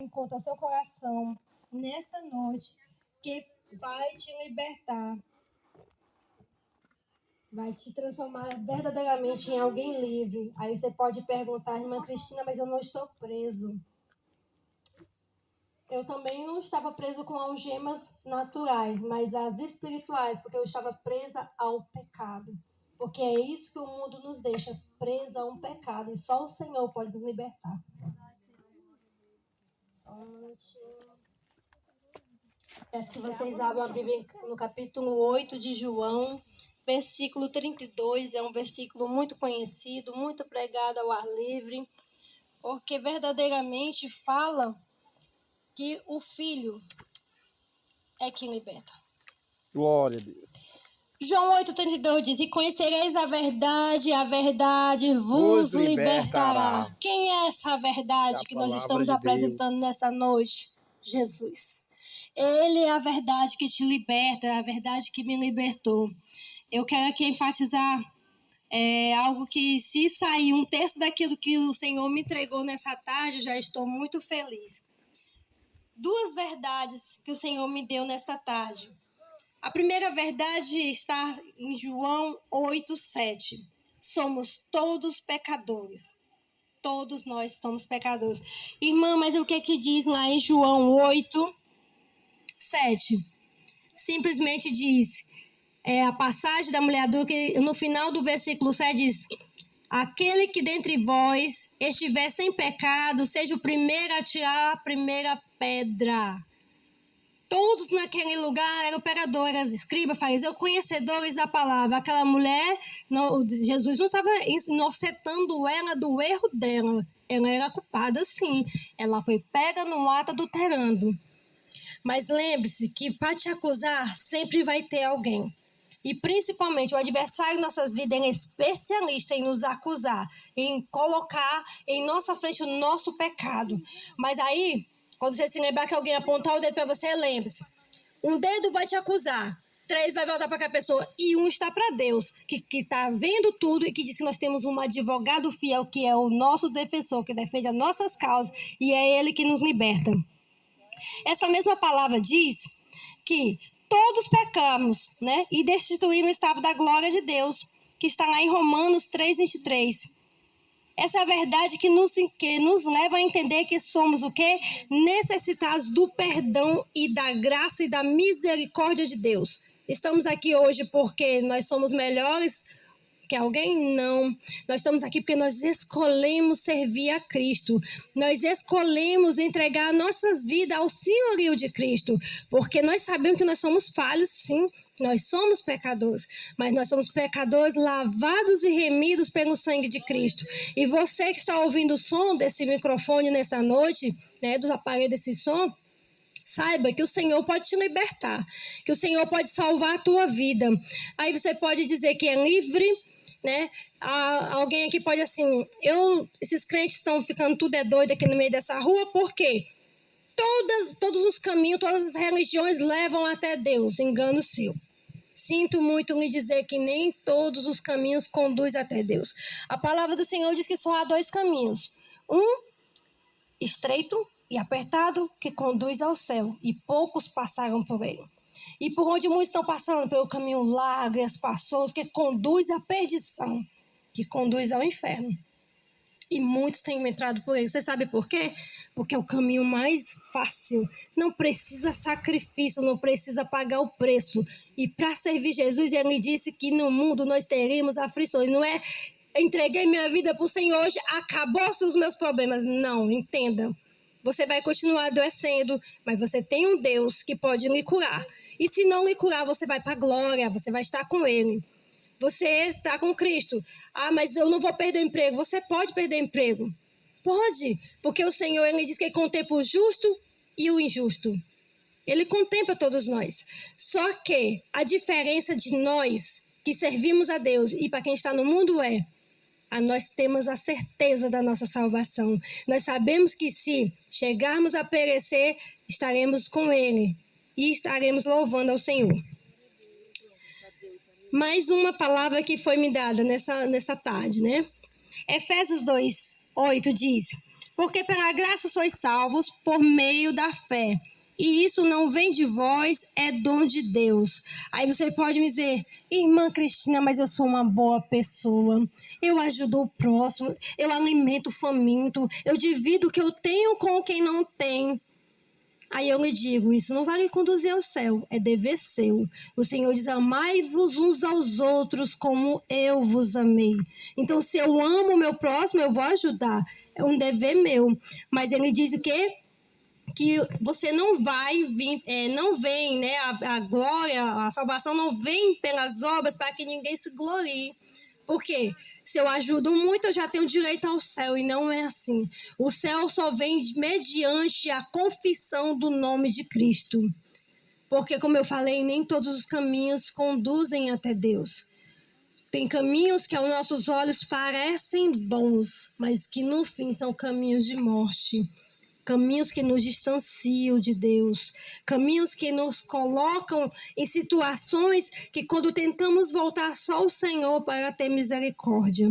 encontro ao seu coração nesta noite, que vai te libertar, vai te transformar verdadeiramente em alguém livre. Aí você pode perguntar, irmã Cristina, mas eu não estou preso. Eu também não estava preso com algemas naturais, mas as espirituais, porque eu estava presa ao pecado. Porque é isso que o mundo nos deixa, presa a um pecado. E só o Senhor pode nos libertar. Peço que vocês abram a Bíblia no capítulo 8 de João, versículo 32. É um versículo muito conhecido, muito pregado ao ar livre, porque verdadeiramente fala que o Filho é quem liberta. Glória a Deus. João 8,32 diz: e conhecereis a verdade vos libertará. Quem é essa verdade que nós estamos apresentando nessa noite? Jesus. Ele é a verdade que te liberta, é a verdade que me libertou. Eu quero aqui enfatizar algo que, se sair um texto daquilo que o Senhor me entregou nessa tarde, eu já estou muito feliz. Duas verdades que o Senhor me deu nesta tarde. A primeira verdade está em João 8,7. Somos todos pecadores. Todos nós somos pecadores. Irmã, mas o que é que diz lá em João 8,7? Simplesmente diz, a passagem da mulher adulta, que no final do versículo 7 diz: aquele que dentre vós estiver sem pecado, seja o primeiro a tirar a primeira pedra. Todos naquele lugar eram pecadores, escribas, fariseus, conhecedores da palavra. Aquela mulher, Jesus não estava inocentando ela do erro dela. Ela era culpada, sim. Ela foi pega no ato adulterando. Mas lembre-se que para te acusar sempre vai ter alguém. E principalmente o adversário em nossas vidas é especialista em nos acusar, em colocar em nossa frente o nosso pecado. Mas aí, quando você se lembrar que alguém apontar o dedo para você, lembre-se. Um dedo vai te acusar, 3 vai voltar para aquela pessoa e 1 está para Deus, que está vendo tudo e que diz que nós temos um advogado fiel, que é o nosso defensor, que defende as nossas causas, e é ele que nos liberta. Essa mesma palavra diz que todos pecamos, né? E destituíram o estado da glória de Deus, que está lá em Romanos 3:23. Essa é a verdade que nos leva a entender que somos o quê? Necessitados do perdão e da graça e da misericórdia de Deus. Estamos aqui hoje porque nós somos melhores que alguém? Não. Nós estamos aqui porque nós escolhemos servir a Cristo. Nós escolhemos entregar nossas vidas ao senhorio de Cristo. Porque nós sabemos que nós somos falhos, sim. Nós somos pecadores. Mas nós somos pecadores lavados e remidos pelo sangue de Cristo. E você que está ouvindo o som desse microfone nessa noite, né, dos aparelhos desse som, saiba que o Senhor pode te libertar. Que o Senhor pode salvar a tua vida. Aí você pode dizer que é livre, né? Alguém aqui pode assim, esses crentes estão ficando tudo doido aqui no meio dessa rua, por quê? Todos os caminhos, todas as religiões levam até Deus, engano seu. Sinto muito lhe dizer que nem todos os caminhos conduzem até Deus. A palavra do Senhor diz que só há 2 caminhos. Um estreito e apertado, que conduz ao céu, e poucos passaram por ele. E por onde muitos estão passando, pelo caminho largo e espaçoso, que conduz à perdição, que conduz ao inferno. E muitos têm entrado por ele. Você sabe por quê? Porque é o caminho mais fácil. Não precisa sacrifício, não precisa pagar o preço. E para servir Jesus, ele disse que no mundo nós teríamos aflições. Não é entreguei minha vida para o Senhor hoje, acabou-se os meus problemas. Não, entenda. Você vai continuar adoecendo, mas você tem um Deus que pode lhe curar. E se não lhe curar, você vai para a glória, você vai estar com ele. Você está com Cristo. Mas eu não vou perder o emprego. Você pode perder o emprego. Pode, porque o Senhor, ele diz que ele contempla o justo e o injusto. Ele contempla todos nós. Só que a diferença de nós que servimos a Deus e para quem está no mundo nós temos a certeza da nossa salvação. Nós sabemos que se chegarmos a perecer, estaremos com ele e estaremos louvando ao Senhor. Mais uma palavra que foi me dada nessa tarde, né? Efésios 2:8 diz: Porque pela graça sois salvos por meio da fé. E isso não vem de vós, é dom de Deus. Aí você pode me dizer, irmã Cristina, mas eu sou uma boa pessoa. Eu ajudo o próximo, eu alimento o faminto, eu divido o que eu tenho com quem não tem. Aí eu lhe digo, isso não vai lhe conduzir ao céu, é dever seu. O Senhor diz, amai-vos uns aos outros como eu vos amei. Então, se eu amo o meu próximo, eu vou ajudar. É um dever meu. Mas ele diz o quê? Que você não vai vir, não vem, né? A glória, a salvação não vem pelas obras para que ninguém se glorie. Por quê? Se eu ajudo muito, eu já tenho direito ao céu, e não é assim. O céu só vem mediante a confissão do nome de Cristo. Porque, como eu falei, nem todos os caminhos conduzem até Deus. Tem caminhos que aos nossos olhos parecem bons, mas que no fim são caminhos de morte. Caminhos que nos distanciam de Deus, caminhos que nos colocam em situações que quando tentamos voltar só ao Senhor para ter misericórdia.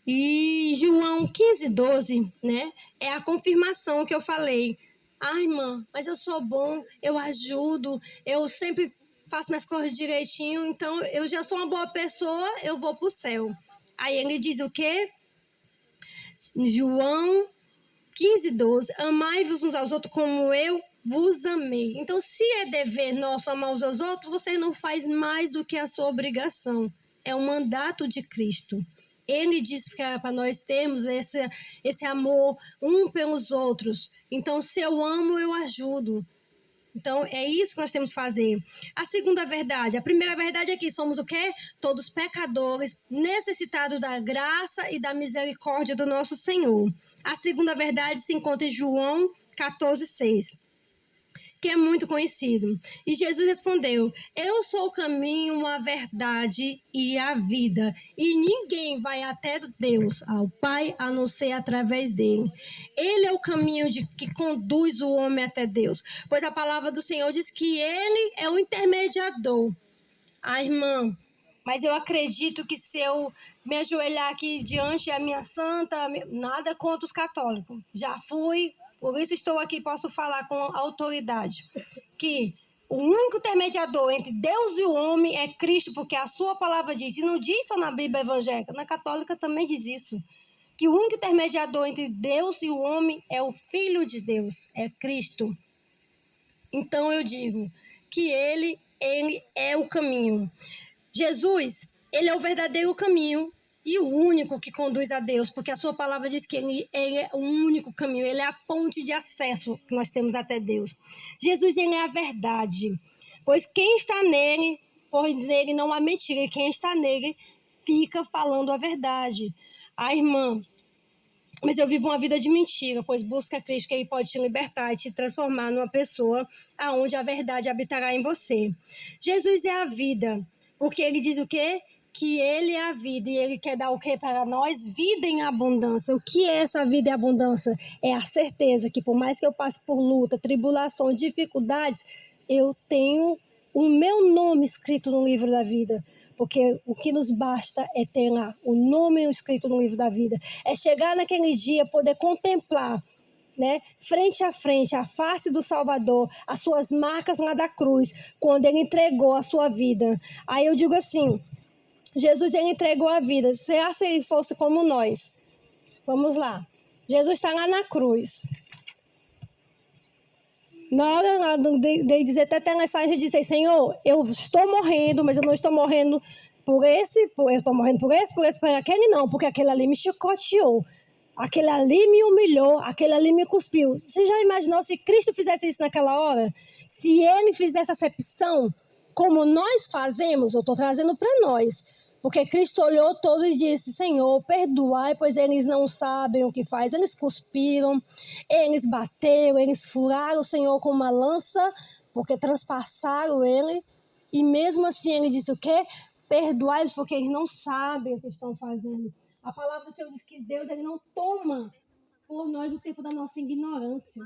E João 15:12, né, é a confirmação que eu falei. Irmã, mas eu sou bom, eu ajudo, eu sempre faço minhas coisas direitinho, então eu já sou uma boa pessoa, eu vou para o céu. Aí ele diz o quê? João 15:12, amai-vos uns aos outros como eu vos amei. Então, se é dever nosso amar uns aos outros, você não faz mais do que a sua obrigação. É um mandato de Cristo. Ele diz para nós termos esse amor um pelos outros. Então, se eu amo, eu ajudo. Então, é isso que nós temos que fazer. A segunda verdade, a primeira verdade é que somos o quê? Todos pecadores, necessitados da graça e da misericórdia do nosso Senhor. A segunda verdade se encontra em João 14:6, que é muito conhecido. E Jesus respondeu, eu sou o caminho, a verdade e a vida. E ninguém vai até Deus, ao Pai, a não ser através dele. Ele é o caminho que conduz o homem até Deus. Pois a palavra do Senhor diz que ele é o intermediador. Irmã, mas eu acredito que se eu me ajoelhar aqui diante da minha santa, nada contra os católicos. Já fui, por isso estou aqui, posso falar com autoridade. Que o único intermediador entre Deus e o homem é Cristo, porque a sua palavra diz, e não diz só na Bíblia evangélica, na católica também diz isso. Que o único intermediador entre Deus e o homem é o Filho de Deus, é Cristo. Então eu digo que ele é o caminho. Jesus, ele é o verdadeiro caminho e o único que conduz a Deus, porque a sua palavra diz que ele é o único caminho, ele é a ponte de acesso que nós temos até Deus. Jesus, ele é a verdade, pois quem está nele, pois nele não há mentira, e quem está nele fica falando a verdade. Irmã, mas eu vivo uma vida de mentira, pois busca Cristo que ele pode te libertar e te transformar numa pessoa aonde a verdade habitará em você. Jesus é a vida, porque ele diz o quê? Que ele é a vida e ele quer dar o quê para nós? Vida em abundância. O que é essa vida em abundância? É a certeza que por mais que eu passe por luta, tribulação, dificuldades, eu tenho o meu nome escrito no livro da vida. Porque o que nos basta é ter lá o nome escrito no livro da vida. É chegar naquele dia, poder contemplar, né, frente a frente, a face do Salvador, as suas marcas lá da cruz, quando ele entregou a sua vida. Aí eu digo assim, Jesus, ele entregou a vida. Será se ele fosse como nós? Vamos lá. Jesus está lá na cruz. Na hora de dizer até a mensagem, de dizer, Senhor, eu estou morrendo, mas eu não estou morrendo por esse, eu estou morrendo por aquele não, porque aquele ali me chicoteou, aquele ali me humilhou, aquele ali me cuspiu. Você já imaginou se Cristo fizesse isso naquela hora? Se ele fizesse essa acepção, como nós fazemos, eu estou trazendo para nós. Porque Cristo olhou todos e disse, Senhor, perdoai, pois eles não sabem o que faz. Eles cuspiram, eles bateram, eles furaram o Senhor com uma lança, porque transpassaram ele. E mesmo assim ele disse o quê? Perdoai-os, porque eles não sabem o que estão fazendo. A palavra do Senhor diz que Deus ele não toma por nós o tempo da nossa ignorância.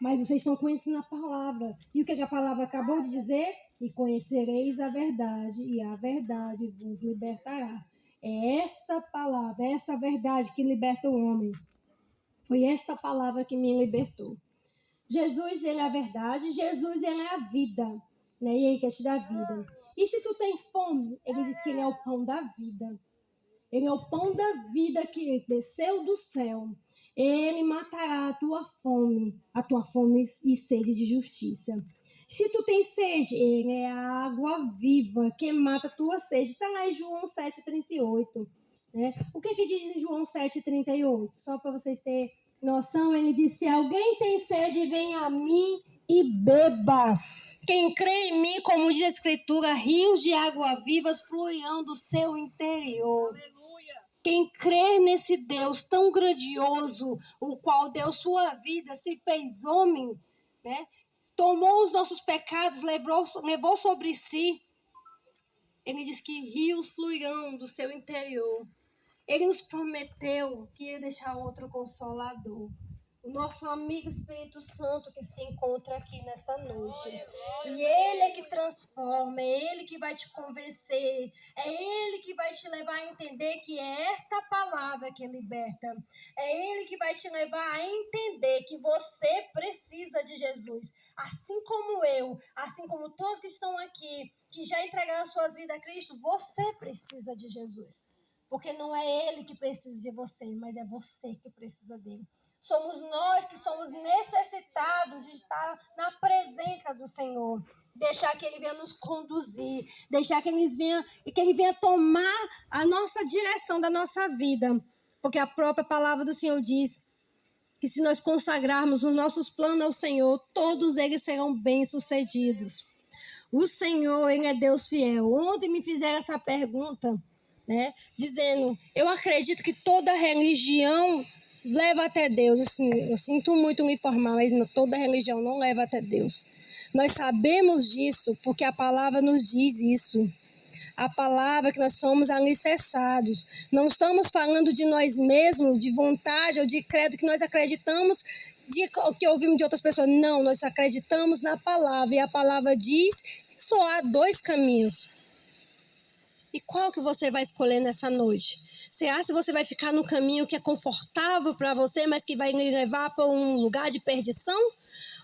Mas vocês estão conhecendo a palavra. E o que a palavra acabou de dizer? E conhecereis a verdade, e a verdade vos libertará. É esta palavra, é esta verdade que liberta o homem. Foi essa palavra que me libertou. Jesus, ele é a verdade. Jesus, ele é a vida. Né? E ele quer te dar vida. E se tu tem fome, ele diz que ele é o pão da vida. Ele é o pão da vida que desceu do céu. Ele matará a tua fome e sede de justiça. Se tu tem sede, ele é a água viva que mata a tua sede. Está lá em João 7,38. Né? O que diz em João 7,38? Só para vocês terem noção, ele diz: se alguém tem sede, vem a mim e beba. Quem crê em mim, como diz a Escritura, rios de água vivas fluirão do seu interior. Aleluia. Quem crê nesse Deus tão grandioso, o qual deu sua vida, se fez homem, né? Tomou os nossos pecados, levou sobre si. Ele diz que rios fluirão do seu interior. Ele nos prometeu que ia deixar outro consolador. O nosso amigo Espírito Santo que se encontra aqui nesta noite. E ele é que transforma, é ele que vai te convencer, é ele que vai te levar a entender que é esta palavra que liberta. É ele que vai te levar a entender que você precisa de Jesus. Assim como eu, assim como todos que estão aqui, que já entregaram suas vidas a Cristo, você precisa de Jesus. Porque não é ele que precisa de você, mas é você que precisa dele. Somos nós que somos necessitados de estar na presença do Senhor. Deixar que ele venha nos conduzir. Deixar que ele venha tomar a nossa direção da nossa vida. Porque a própria palavra do Senhor diz que se nós consagrarmos os nossos planos ao Senhor, todos eles serão bem-sucedidos. O Senhor, ele é Deus fiel. Ontem me fizeram essa pergunta, né? Dizendo, eu acredito que toda religião leva até Deus. Assim, eu sinto muito me informar, mas toda religião não leva até Deus. Nós sabemos disso porque a palavra nos diz isso. A palavra que nós somos alicerçados. Não estamos falando de nós mesmos, de vontade ou de credo que nós acreditamos, que ouvimos de outras pessoas. Não, nós acreditamos na palavra. E a palavra diz que só há dois caminhos. E qual que você vai escolher nessa noite? Será se você vai ficar no caminho que é confortável para você, mas que vai lhe levar para um lugar de perdição?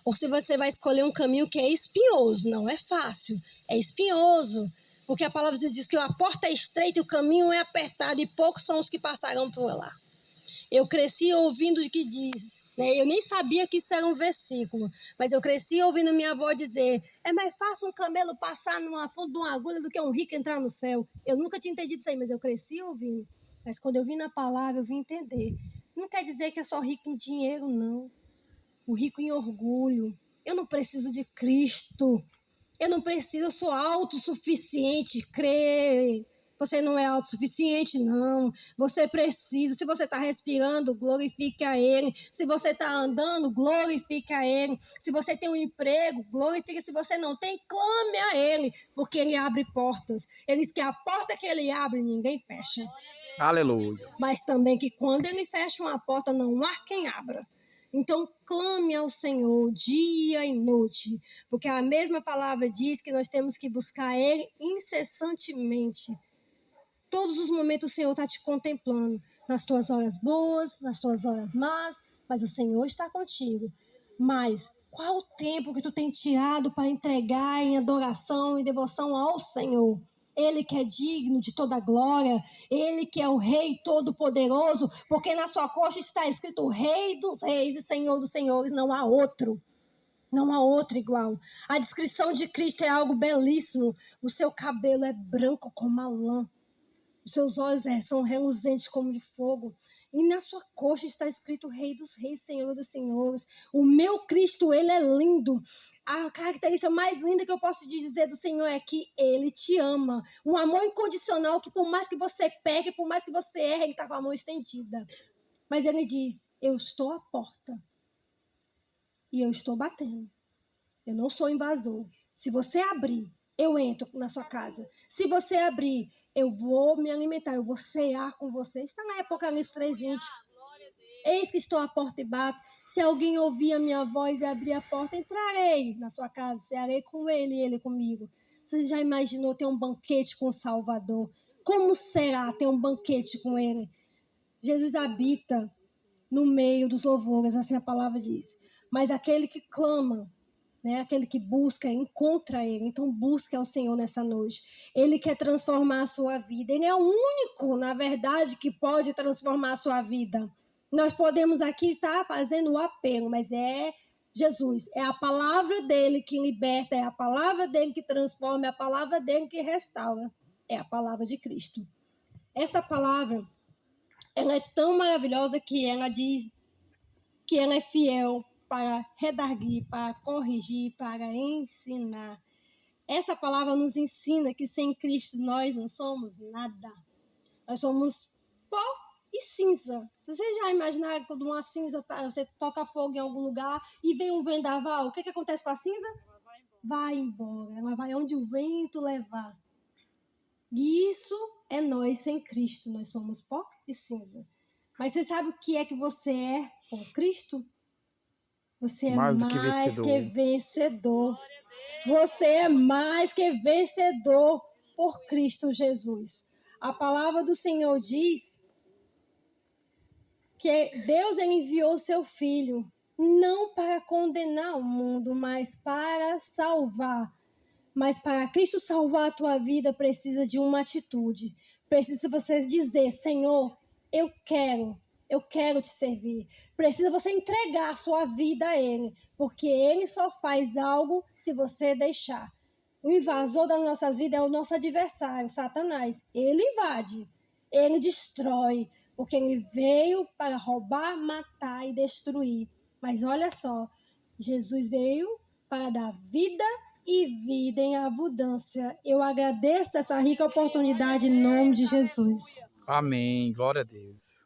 Ou se você vai escolher um caminho que é espinhoso? Não é fácil, é espinhoso. Porque a palavra diz que a porta é estreita e o caminho é apertado e poucos são os que passarão por lá. Eu cresci ouvindo o que diz, né? Eu nem sabia que isso era um versículo, mas eu cresci ouvindo minha avó dizer: é mais fácil um camelo passar numa ponta de uma agulha do que um rico entrar no céu. Eu nunca tinha entendido isso aí, mas eu cresci ouvindo. Mas quando eu vi na palavra, eu vim entender. Não quer dizer que é só rico em dinheiro, não. O rico em orgulho. Eu não preciso de Cristo. Eu não preciso, eu sou autossuficiente, crê. Você não é autossuficiente, não. Você precisa. Se você está respirando, glorifique a Ele. Se você está andando, glorifique a Ele. Se você tem um emprego, glorifique. Se você não tem, clame a Ele, porque Ele abre portas. Ele diz que a porta que Ele abre, ninguém fecha. Aleluia. Mas também que quando Ele fecha uma porta, não há quem abra. Então, clame ao Senhor dia e noite, porque a mesma palavra diz que nós temos que buscar Ele incessantemente. Todos os momentos o Senhor está te contemplando, nas tuas horas boas, nas tuas horas más, mas o Senhor está contigo. Mas qual o tempo que tu tem tirado para entregar em adoração e devoção ao Senhor? Ele que é digno de toda glória, Ele que é o Rei Todo-Poderoso, porque na sua coxa está escrito Rei dos Reis e Senhor dos Senhores, não há outro. Não há outro igual. A descrição de Cristo é algo belíssimo. O seu cabelo é branco como a lã. Os seus olhos são reluzentes como de fogo. E na sua coxa está escrito Rei dos Reis, Senhor dos Senhores. O meu Cristo, ele é lindo. A característica mais linda que eu posso dizer do Senhor é que Ele te ama. Um amor incondicional que por mais que você pegue, por mais que você erre, Ele está com a mão estendida. Mas Ele diz, eu estou à porta. E eu estou batendo. Eu não sou invasor. Se você abrir, eu entro na sua casa. Se você abrir, eu vou me alimentar, eu vou cear com você. Está lá em Apocalipse 3:20. Eis que estou à porta e bato. Se alguém ouvir a minha voz e abrir a porta, entrarei na sua casa, cearei com ele e ele comigo. Você já imaginou ter um banquete com o Salvador? Como será ter um banquete com ele? Jesus habita no meio dos louvores, assim a palavra diz. Mas aquele que clama, né? Aquele que busca, encontra Ele. Então busque ao Senhor nessa noite. Ele quer transformar a sua vida. Ele é o único, na verdade, que pode transformar a sua vida. Nós podemos aqui estar fazendo o apelo, mas é Jesus. É a palavra dele que liberta, é a palavra dele que transforma, é a palavra dele que restaura. É a palavra de Cristo. Essa palavra, ela é tão maravilhosa que ela diz que ela é fiel para redarguir, para corrigir, para ensinar. Essa palavra nos ensina que sem Cristo nós não somos nada. Nós somos pó e cinza. Vocês já imaginaram quando uma cinza, você toca fogo em algum lugar e vem um vendaval? O que acontece com a cinza? Vai embora. Ela vai onde o vento levar. E isso é nós sem Cristo. Nós somos pó e cinza. Mas você sabe o que é que você é com Cristo? Você é Mais do que mais vencedor. que vencedor. Você é mais que vencedor por Cristo Jesus. A palavra do Senhor diz que Deus enviou seu Filho não para condenar o mundo, mas para salvar. Mas para Cristo salvar a tua vida, precisa de uma atitude. Precisa você dizer, Senhor, eu quero te servir. Precisa você entregar a sua vida a Ele, porque Ele só faz algo se você deixar. O invasor das nossas vidas é o nosso adversário, Satanás. Ele invade, ele destrói, porque ele veio para roubar, matar e destruir. Mas olha só, Jesus veio para dar vida e vida em abundância. Eu agradeço essa rica oportunidade em nome de Jesus. Amém. Glória a Deus.